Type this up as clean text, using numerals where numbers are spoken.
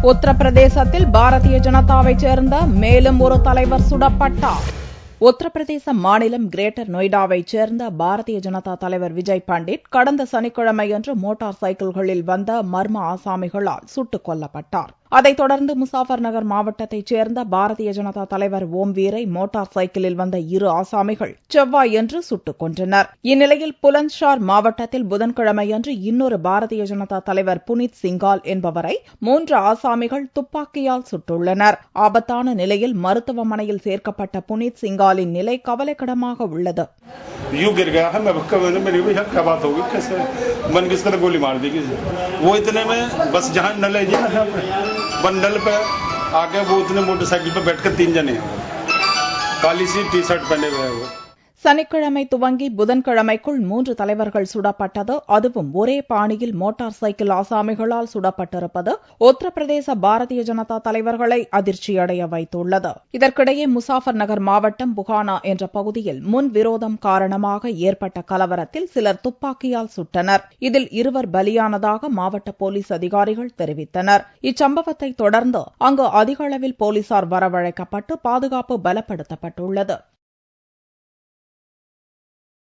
உத்தரப்பிரதேசத்தில் பாரதிய ஜனதாவைச் சேர்ந்த மேலும் ஒரு தலைவர் சுடப்பட்டார். உத்தரப்பிரதேச மாநிலம் கிரேட்டர் நொய்டாவைச் சேர்ந்த பாரதிய ஜனதா தலைவர் விஜய் பண்டிட் கடந்த சனிக்கிழமையன்று மோட்டார் சைக்கிள்களில் வந்த மர்ம ஆசாமிகளால் சுட்டுக் கொல்லப்பட்டார். அதைத் தொடர்ந்து முசாஃபர் நகர் மாவட்டத்தைச் சேர்ந்த பாரதிய ஜனதா தலைவர் ஓம் வீரை மோட்டார் சைக்கிளில் வந்த இரு ஆசாமிகள் செவ்வாயன்று சுட்டுக் கொன்றனர். இந்நிலையில் புலந்த்ஷார் மாவட்டத்தில் புதன்கிழமையன்று இன்னொரு பாரதிய ஜனதா தலைவர் புனித் சிங்கால் என்பவரை 3 ஆசாமிகள் துப்பாக்கியால் சுட்டுள்ளனர். ஆபத்தான நிலையில் மருத்துவமனையில் சேர்க்கப்பட்ட புனித் சிங்காலின் நிலை கவலைக்கிடமாக உள்ளது. बंडल पे आके वो उतने मोटरसाइकिल पे बैठकर 3 जने काली सी टी शर्ट पहने हुए हैं वो. சனிக்கிழமை துவங்கி புதன்கிழமைக்குள் 3 தலைவர்கள் சுடப்பட்டது, அதுவும் ஒரே பாணியில் மோட்டார் சைக்கிள் ஆசாமிகளால் சுடப்பட்டிருப்பது உத்தரப்பிரதேச பாரதிய ஜனதா தலைவர்களை அதிர்ச்சியடைய வைத்துள்ளது. இதற்கிடையே முசாஃபர் நகர் மாவட்டம் புகானா என்ற பகுதியில் முன் விரோதம் காரணமாக ஏற்பட்ட கலவரத்தில் சிலர் துப்பாக்கியால் சுட்டனர். இதில் 2 பலியானதாக மாவட்ட போலீஸ் அதிகாரிகள் தெரிவித்தனர். இச்சம்பவத்தை தொடர்ந்து அங்கு அதிக அளவில் போலீசார் வரவழைக்கப்பட்டு பாதுகாப்பு பலப்படுத்தப்பட்டுள்ளது.